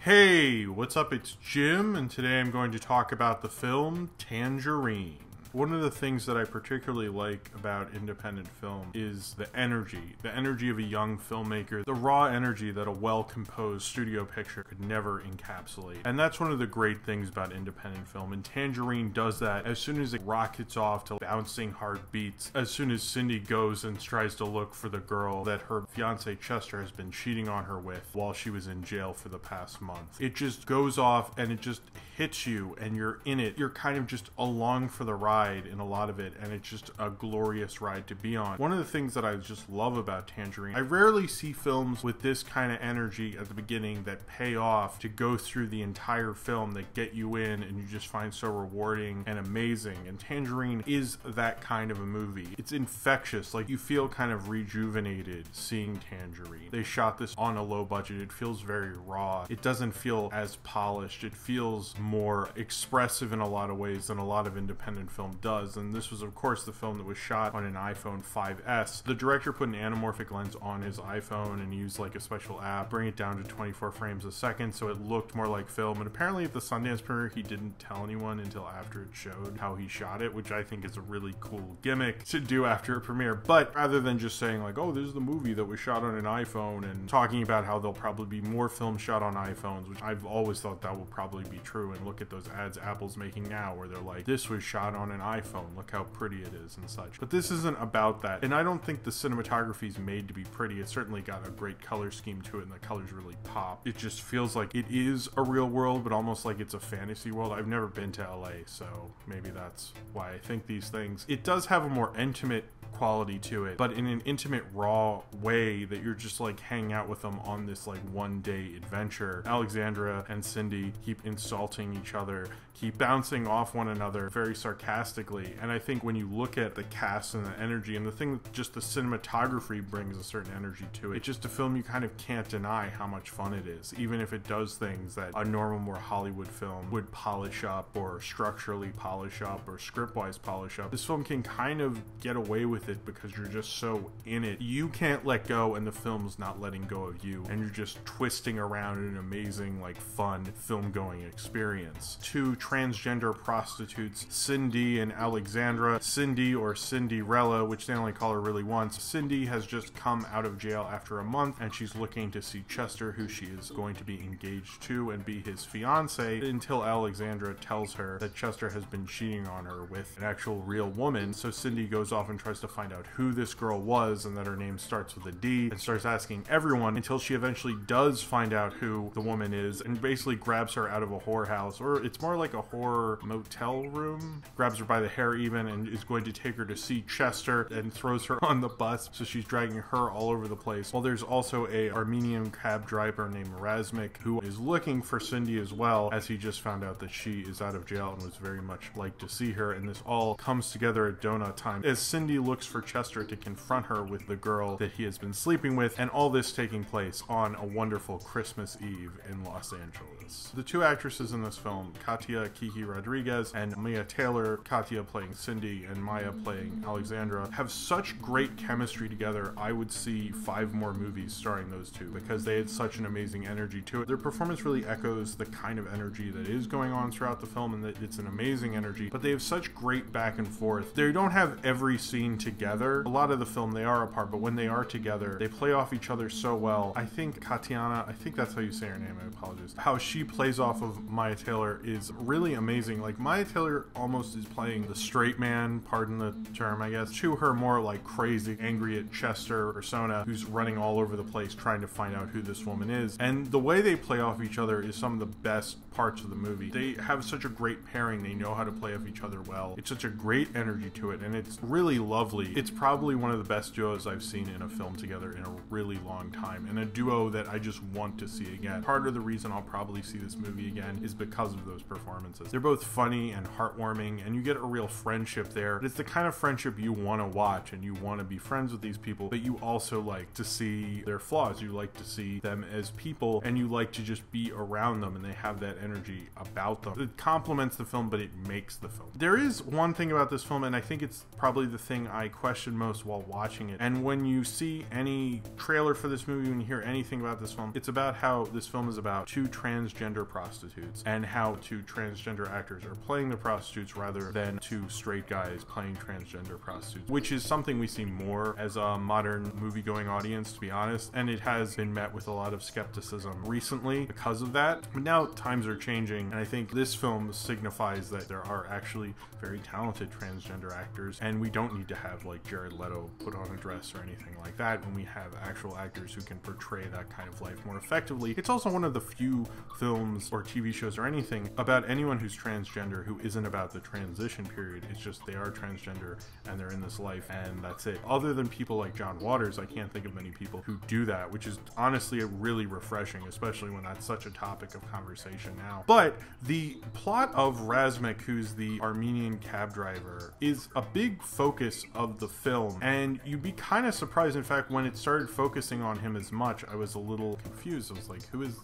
Hey, what's up? It's Jim, and today I'm going to talk about the film Tangerine. One of the things that I particularly like about independent film is the energy of a young filmmaker, the raw energy that a well-composed studio picture could never encapsulate. And that's one of the great things about independent film, and Tangerine does that as soon as it rockets off to bouncing hard beats, as soon as Cindy goes and tries to look for the girl that her fiance Chester has been cheating on her with while she was in jail for the past month. It just goes off and it just hits you and you're in it. You're kind of just along for the ride in a lot of it, and it's just a glorious ride to be on. One of the things that I just love about Tangerine, I rarely see films with this kind of energy at the beginning that pay off to go through the entire film, that get you in and you just find so rewarding and amazing. And Tangerine is that kind of a movie. It's infectious. Like, you feel kind of rejuvenated seeing Tangerine. They shot this on a low budget. It feels very raw. It doesn't feel as polished. It feels more expressive in a lot of ways than a lot of independent film does. And this was, of course, the film that was shot on an iPhone 5S. The director put an anamorphic lens on his iPhone and used like a special app, bring it down to 24 frames a second so it looked more like film. And apparently at the Sundance premiere he didn't tell anyone until after it showed how he shot it, which I think is a really cool gimmick to do after a premiere. But rather than just saying like, oh, this is the movie that was shot on an iPhone, and talking about how there'll probably be more films shot on iPhones, which I've always thought that will probably be true. And look at those ads Apple's making now where they're like, this was shot on an iPhone, look how pretty it is and such. But this isn't about that, and I don't think the cinematography is made to be pretty. It's certainly got a great color scheme to it, and the colors really pop. It just feels like it is a real world, but almost like it's a fantasy world. I've never been to LA, so maybe that's why I think these things. It does have a more intimate quality to it, but in an intimate, raw way that you're just like hanging out with them on this like one-day adventure. Alexandra and Cindy keep insulting each other, keep bouncing off one another very sarcastically, and I think when you look at the cast and the energy and the thing that just the cinematography brings a certain energy to it, it's just a film you kind of can't deny how much fun it is, even if it does things that a normal, more Hollywood film would polish up, or structurally polish up, or script-wise polish up. This film can kind of get away with it because you're just so in it. You can't let go, and the film's not letting go of you, and you're just twisting around in an amazing, like, fun film-going experience. Two transgender prostitutes, Cindy and Alexandra. Cindy, or Cinderella, which they only call her really once. Cindy has just come out of jail after a month, and she's looking to see Chester, who she is going to be engaged to and be his fiance, until Alexandra tells her that Chester has been cheating on her with an actual real woman. So Cindy goes off and tries to find out who this girl was, and that her name starts with a D, and starts asking everyone until she eventually does find out who the woman is, and basically grabs her out of a whorehouse, or it's more like a horror motel room, grabs her by the hair even, and is going to take her to see Chester, and throws her on the bus, so she's dragging her all over the place. Well, there's also a Armenian cab driver named Razmik who is looking for Cindy as well, as he just found out that she is out of jail and was very much like to see her, and this all comes together at donut time as Cindy looks for Chester to confront her with the girl that he has been sleeping with, and all this taking place on a wonderful Christmas Eve in Los Angeles. The two actresses in this film, Katia Kiki Rodriguez and Mia Taylor, Katia playing Cindy and Maya playing Alexandra, have such great chemistry together. I would see 5 more movies starring those two because they had such an amazing energy to it. Their performance really echoes the kind of energy that is going on throughout the film, and that it's an amazing energy, but they have such great back and forth. They don't have every scene together. A lot of the film they are apart, but when they are together, they play off each other so well. I think Katiana, I think that's how you say her name, I apologize, how she plays off of Maya Taylor is really amazing. Like, Maya Taylor almost is playing the straight man, pardon the term, I guess, to her more like crazy, angry at Chester persona who's running all over the place trying to find out who this woman is. And the way they play off each other is some of the best parts of the movie. They have such a great pairing. They know how to play off each other well. It's such a great energy to it, and it's really lovely. It's probably one of the best duos I've seen in a film together in a really long time, and a duo that I just want to see again. Part of the reason I'll probably see this movie again is because of those performances. They're both funny and heartwarming, and you get a real friendship there. It's the kind of friendship you want to watch, and you want to be friends with these people, but you also like to see their flaws. You like to see them as people, and you like to just be around them, and they have that energy about them. It complements the film, but it makes the film. There is one thing about this film, and I think it's probably the thing I question most while watching it. And when you see any trailer for this movie, when you hear anything about this film, it's about how this film is about two transgender prostitutes, and how two transgender actors are playing the prostitutes rather than two straight guys playing transgender prostitutes, which is something we see more as a modern movie-going audience, to be honest, and it has been met with a lot of skepticism recently because of that. But now times are changing, and I think this film signifies that there are actually very talented transgender actors, and we don't need to have like Jared Leto put on a dress or anything like that when we have actual actors who can portray that kind of life more effectively. It's also one of the few films or TV shows or anything about anyone who's transgender who isn't about the transition period. It's just they are transgender and they're in this life, and that's it. Other than people like John Waters, I can't think of many people who do that, which is honestly really refreshing, especially when that's such a topic of conversation now. But the plot of Razmik, who's the Armenian cab driver, is a big focus of the film, and you'd be kind of surprised. In fact, when it started focusing on him as much, I was a little confused. I was like, who is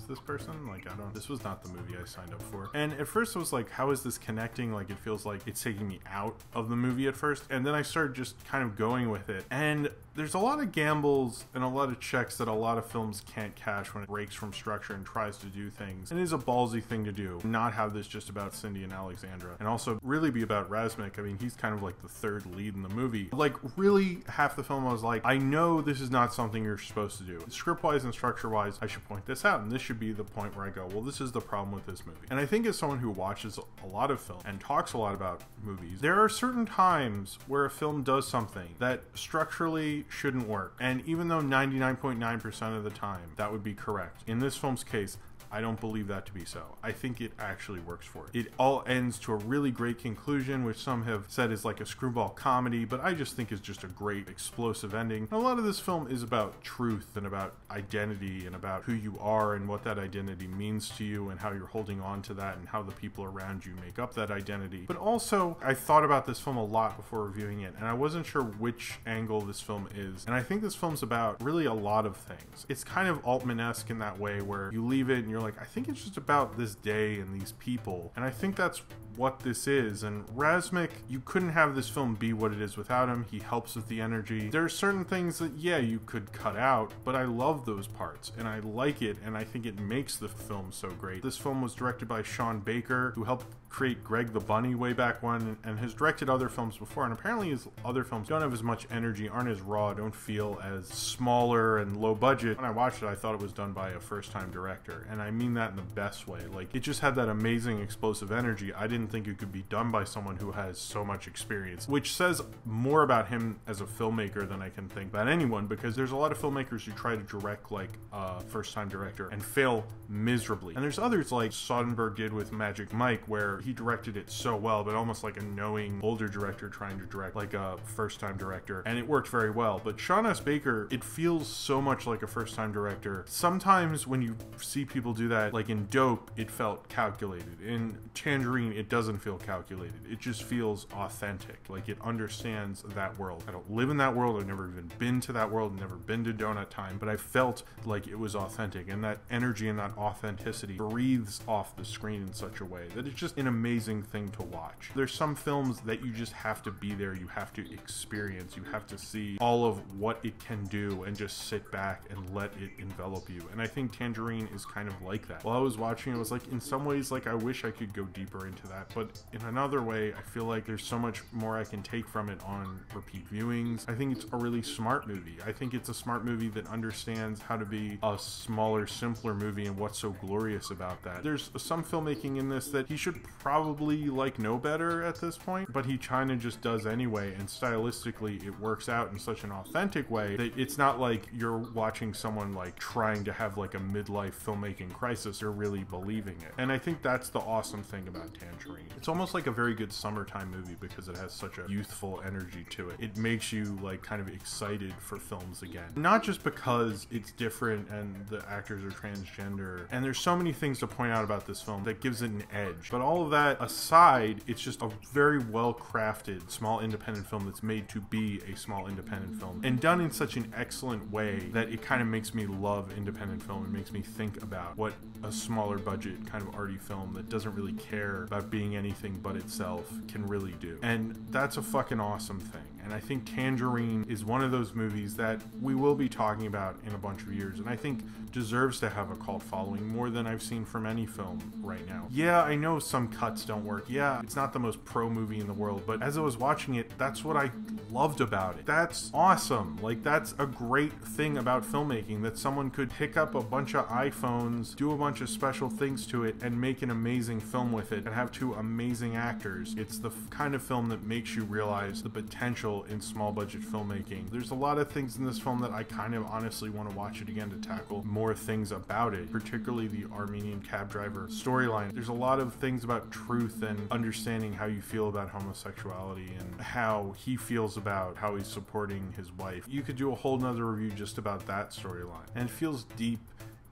this person? Like, this was not the movie I signed up for. And at first I was like, how is this connecting? Like, it feels like it's taking me out of the movie at first. And then I started just kind of going with it. And there's a lot of gambles and a lot of checks that a lot of films can't cash when it breaks from structure and tries to do things. It is a ballsy thing to do, not have this just about Cindy and Alexandra, and also really be about Razmik. I mean, he's kind of like the third lead in the movie. Like, really, half the film I was like, I know this is not something you're supposed to do. Script-wise and structure-wise, I should point this out, and this should be the point where I go, well, this is the problem with this movie. And I think as someone who watches a lot of film and talks a lot about movies, there are certain times where a film does something that structurally shouldn't work. And even though 99.9% of the time that would be correct, in this film's case, I don't believe that to be so. I think it actually works for it. It all ends to a really great conclusion, which some have said is like a screwball comedy, but I just think is just a great explosive ending. And a lot of this film is about truth and about identity and about who you are and what that identity means to you and how you're holding on to that and how the people around you make up that identity. But also, I thought about this film a lot before reviewing it, and I wasn't sure which angle this film is. And I think this film's about really a lot of things. It's kind of Altman-esque in that way, where you leave it and you're like, I think it's just about this day and these people. And I think that's what this is. And Razmik, you couldn't have this film be what it is without him. He helps with the energy. There are certain things that, yeah, you could cut out, but I love those parts and I like it, and I think it makes the film so great. This film was directed by Sean Baker, who helped create Greg the Bunny way back when, and has directed other films before, and apparently his other films don't have as much energy, aren't as raw, don't feel as smaller and low budget. When I watched it, I thought it was done by a first-time director, and I mean that in the best way. Like, it just had that amazing explosive energy. I didn't think it could be done by someone who has so much experience, which says more about him as a filmmaker than I can think about anyone, because there's a lot of filmmakers who try to direct like a first-time director and fail miserably, and there's others like Soderbergh did with Magic Mike, where he directed it so well, but almost like a knowing older director trying to direct like a first-time director, and it worked very well. But Sean S. Baker, it feels so much like a first-time director. Sometimes when you see people do that, like in Dope, it felt calculated. In Tangerine, it doesn't feel calculated. It just feels authentic. Like, it understands that world. I don't live in that world. I've never even been to that world, never been to Donut Time, but I felt like it was authentic, and that energy and that authenticity breathes off the screen in such a way that it's just an amazing thing to watch. There's some films that you just have to be there, you have to experience, you have to see all of what it can do and just sit back and let it envelop you. And I think Tangerine is kind of like that. While I was watching it, was like, in some ways, like, I wish I could go deeper into that, but in another way, I feel like there's so much more I can take from it on repeat viewings. I think it's a really smart movie. I think it's a smart movie that understands how to be a smaller, simpler movie, and what's so glorious about that. There's some filmmaking in this that he should probably like know better at this point, but he kind of just does anyway, and stylistically it works out in such an authentic way that it's not like you're watching someone like trying to have like a midlife filmmaking crisis, they're really believing it. And I think that's the awesome thing about Tangerine. It's almost like a very good summertime movie because it has such a youthful energy to it. It makes you like kind of excited for films again. Not just because it's different and the actors are transgender, and there's so many things to point out about this film that gives it an edge. But all of that aside, it's just a very well crafted small independent film that's made to be a small independent film and done in such an excellent way that it kind of makes me love independent film. It makes me think about what a smaller budget kind of arty film that doesn't really care about being anything but itself can really do. And that's a fucking awesome thing. And I think Tangerine is one of those movies that we will be talking about in a bunch of years, and I think deserves to have a cult following more than I've seen from any film right now. Yeah, I know some cuts don't work. Yeah, it's not the most pro movie in the world, but as I was watching it, that's what I loved about it. That's awesome. Like, that's a great thing about filmmaking, that someone could pick up a bunch of iPhones, do a bunch of special things to it, and make an amazing film with it, and have two amazing actors. It's the kind of film that makes you realize the potential in small budget filmmaking. There's a lot of things in this film that I kind of honestly want to watch it again to tackle more things about it, particularly the Armenian cab driver storyline. There's a lot of things about truth and understanding how you feel about homosexuality and how he feels about how he's supporting his wife. You could do a whole nother review just about that storyline, and it feels deep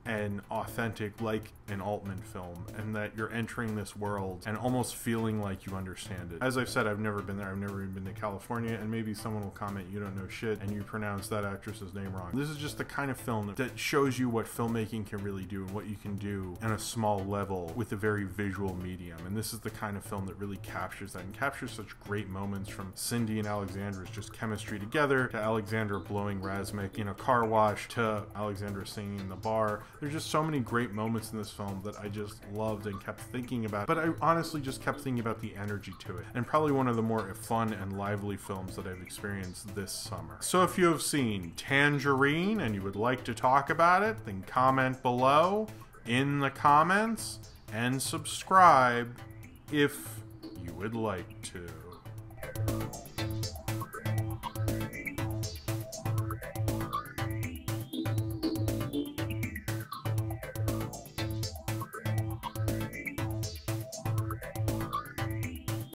and authentic, like an Altman film, and that you're entering this world and almost feeling like you understand it. As I've said, I've never been there. I've never even been to California, and maybe someone will comment, you don't know shit and you pronounce that actress's name wrong. This is just the kind of film that shows you what filmmaking can really do and what you can do on a small level with a very visual medium. And this is the kind of film that really captures that, and captures such great moments, from Cindy and Alexandra's just chemistry together, to Alexandra blowing Razmik in a car wash, to Alexandra singing in the bar. There's just so many great moments in this film that I just loved and kept thinking about. But I honestly just kept thinking about the energy to it, and probably one of the more fun and lively films that I've experienced this summer. So if you have seen Tangerine and you would like to talk about it, then comment below in the comments and subscribe if you would like to.